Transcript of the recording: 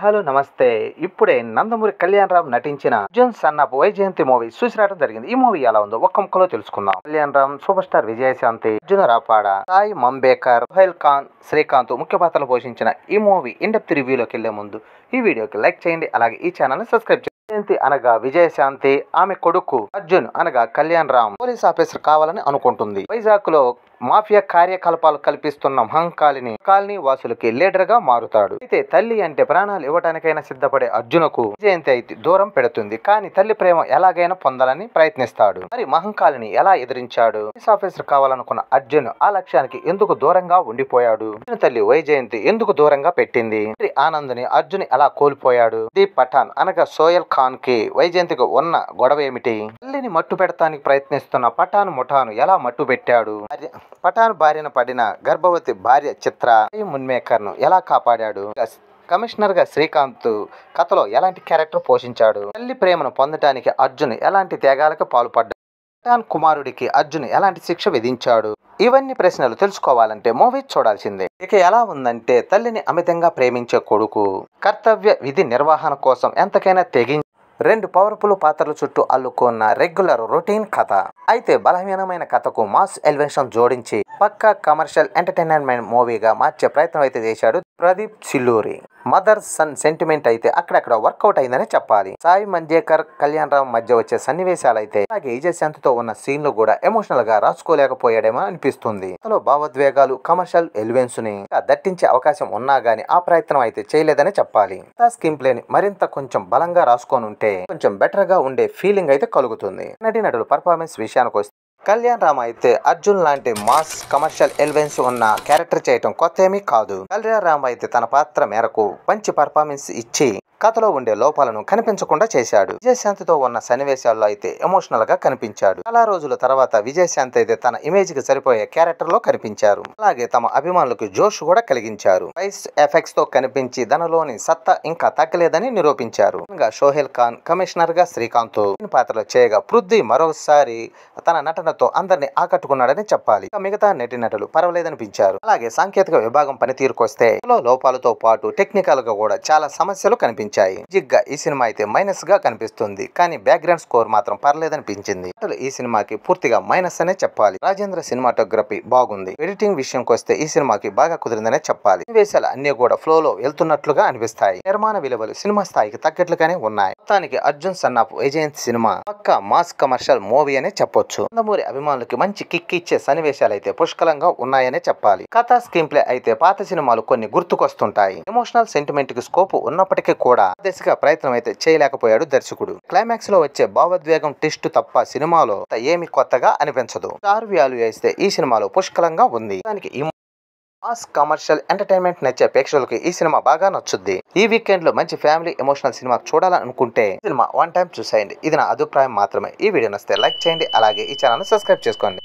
Hello నమస్తే. ఇప్పుడే నందమూరి కళ్యాణరామ్ నటించిన 'Arjun son of Vyjayanthi' movie చూసి రావడం జరిగింది. ఈ మూవీ ఎలా ఉందో ఒక్క ముక్కలో తెలుసుకుందాం. కళ్యాణరామ్, సూపర్ స్టార్ విజయశాంతి, అర్జున రాపాడ, సాయి మంబేకర్, సోహైల్ ఖాన్, శ్రీకాంత్ ముఖ్య పాత్రలు పోషించిన ఈ మూవీ ఇన్ డెప్త్ రివ్యూలోకి వెళ్లే ముందు ఈ వీడియోకి లైక్ చేయండి. అలాగే ఈ ఛానల్ ని సబ్స్క్రైబ్ చేయండి. వైజయంతి అనగా విజయశాంతి, ఆమె కొడుకు అర్జున్ అనగా కళ్యాణరామ్ పోలీస్ ఆఫీసర్ కావాలని అనుకుంటుంది. వైజాగ్ లో మాఫియా కార్యకలాపాలు కల్పిస్తున్న మహంకాళిని కాలనీ వాసులకి లీడర్ గా మారుతాడు. అయితే తల్లి అంటే ప్రాణాలు ఇవ్వడానికైనా సిద్ధపడే అర్జునకు విజయంతి అయితే దూరం పెడుతుంది. కానీ తల్లి ప్రేమ ఎలాగైనా పొందాలని ప్రయత్నిస్తాడు. మరి మహంకాళిని ఎలా ఎదిరించాడు? పోలీస్ ఆఫీసర్ కావాలనుకున్న అర్జున్ ఆ లక్ష్యానికి ఎందుకు దూరంగా ఉండిపోయాడు? అర్జున్ తల్లి వైజయంతి ఎందుకు దూరంగా పెట్టింది? ఆనంద్ ని అర్జున్ ఎలా కోల్పోయాడు? దీప్ పఠాన్ అనగా సోహైల్ ఖాన్ కి వైజయంతికి ఉన్న గొడవ ఏమిటి? తల్లిని మట్టు పెడతానికి ప్రయత్నిస్తున్న పఠాన్ ముఠాను ఎలా మట్టు పెట్టాడు? పఠాన్ బారిన పడిన గర్భవతి భార్య చిత్ర మున్మేకర్ ను ఎలా కాపాడాడు? కమిషనర్ గా శ్రీకాంత్ కథలో ఎలాంటి క్యారెక్టర్ పోషించాడు? తల్లి ప్రేమను పొందటానికి అర్జున్ ఎలాంటి త్యాగాలకు పాల్పడ్డాడు? పఠాన్ కుమారుడికి అర్జున్ ఎలాంటి శిక్ష విధించాడు? ఇవన్నీ ప్రశ్నలు తెలుసుకోవాలంటే మూవీ చూడాల్సిందే. ఇక ఎలా ఉందంటే తల్లిని అమితంగా ప్రేమించే కొడుకు కర్తవ్య విధి నిర్వహణ కోసం ఎంతకైనా తెగించి రెండు పవర్ఫుల్ పాత్రల చుట్టూ అల్లుకున్న రెగ్యులర్ రొటీన్ కథ. అయితే బలహీనమైన కథకు మాస్ ఎలివేషన్ జోడించి పక్కా కమర్షియల్ ఎంటర్టైన్మెంట్ మూవీగా మార్చే ప్రయత్నం అయితే చేశాడు ప్రదీప్ చిల్లూరి. మదర్ సన్ సెంటిమెంట్ అయితే అక్కడక్కడ వర్కౌట్ అయిందని చెప్పాలి. సాయి మంజేకర్, కళ్యాణరామ్ మధ్య వచ్చే సన్నివేశాలు అయితే అలాగే విజయశాంతితో ఉన్న సీన్లు కూడా ఎమోషనల్ గా రాసుకోలేకపోయాడేమో అనిపిస్తుంది. అసలు భావోద్వేగాలు కమర్షియల్ ఎలివెన్స్ ని దట్టించే అవకాశం ఉన్నా గానీ ఆ ప్రయత్నం అయితే చేయలేదని చెప్పాలి. స్క్రీన్ ప్లే ని మరింత కొంచెం బలంగా రాసుకొని ఉంటే కొంచెం బెటర్ గా ఉండే ఫీలింగ్ అయితే కలుగుతుంది. నటీనటుల పర్ఫార్మెన్స్ విషయానికి వస్తే కళ్యాణరామ్ అయితే అర్జున్ లాంటి మాస్ కమర్షియల్ ఎలివెన్స్ ఉన్న క్యారెక్టర్ చేయటం కొత్త ఏమీ కాదు. కళ్యాణరామ్ అయితే తన పాత్ర మేరకు మంచి పర్ఫార్మెన్స్ ఇచ్చి కథలో ఉండే లోపాలను కనిపించకుండా చేశాడు. విజయశాంతితో ఉన్న సన్నివేశాల్లో అయితే ఎమోషనల్ గా కనిపించాడు. చాలా రోజుల తర్వాత విజయశాంతి అయితే తన ఇమేజ్ కి సరిపోయే క్యారెక్టర్ లో కనిపించారు. అలాగే తమ అభిమానులకు జోష్ కూడా కలిగించారు. వైస్ ఎఫెక్ట్స్ తో కనిపించి తనలోని సత్తా ఇంకా తగ్గలేదని నిరూపించారు. ఇంకా సోహైల్ ఖాన్ కమిషనర్ గా శ్రీకాంత్ పాత్రలు చేయగా పృథ్వీ మరోసారి తన నటనతో అందరినీ ఆకట్టుకున్నాడని చెప్పాలి. మిగతా నటీనటులు పర్వాలేదనిపించారు. అలాగే సాంకేతిక విభాగం పనితీరుకొస్తే లోపాలతో పాటు టెక్నికల్ గా కూడా చాలా సమస్యలు కనిపించాయి. జిగ్గా ఈ సినిమా అయితే మైనస్ గా కనిపిస్తుంది. కానీ బ్యాక్గ్రౌండ్ స్కోర్ మాత్రం పర్లేదనిపించింది. ఈ సినిమాకి పూర్తిగా మైనస్ అనే చెప్పాలి. రాజేంద్ర సినిమాటోగ్రఫీ బాగుంది. ఎడిటింగ్ విషయంకి వస్తే ఈ సినిమాకి బాగా కుదిరిందనే చెప్పాలి. సన్నివేశాలు అన్ని కూడా ఫ్లో లో వెళ్తున్నట్లుగా అనిపిస్తాయి. నిర్మాణ విలువలు సినిమా స్థాయికి తగ్గట్లుగానే ఉన్నాయి. మొత్తానికి అర్జున్ సన్ ఆఫ్ వైజయంతి సినిమా పక్కా మాస్ కమర్షియల్ మూవీ అనే చెప్పొచ్చు. నందమూరి అభిమానులకి మంచి కిక్ ఇచ్చే సన్నివేశాలు అయితే పుష్కలంగా ఉన్నాయనే చెప్పాలి. కథా స్క్రీన్ ప్లే అయితే పాత సినిమాలు కొన్ని గుర్తుకొస్తుంటాయి. ఎమోషనల్ సెంటిమెంట్ కి స్కోప్ ఉన్నప్పటికీ కూడా దిశగా ప్రయత్నం అయితే చేయలేకపోయాడు దర్శకుడు. క్లైమాక్స్ లో వచ్చే భావోద్వేగం ట్విస్ట్ తప్ప సినిమాలో ఏమి కొత్తగా అనిపించదు. స్టార్ వాల్యూ వేస్తే ఈ సినిమాలో పుష్కలంగా ఉంది. దానికి ఈ మాస్ కమర్షియల్ ఎంటర్టైన్మెంట్ నచ్చే ప్రేక్షకులకి ఈ సినిమా బాగా నచ్చుద్ది. ఈ వీకెండ్ లో మంచి ఫ్యామిలీ ఎమోషనల్ సినిమా చూడాలనుకుంటే సినిమా వన్ టైం చూసేయండి. ఇది నా అభిప్రాయం మాత్రమే. ఈ వీడియో నచ్చితే లైక్ చేయండి. అలాగే ఈ ఛానల్ సబ్స్క్రైబ్ చేసుకోండి.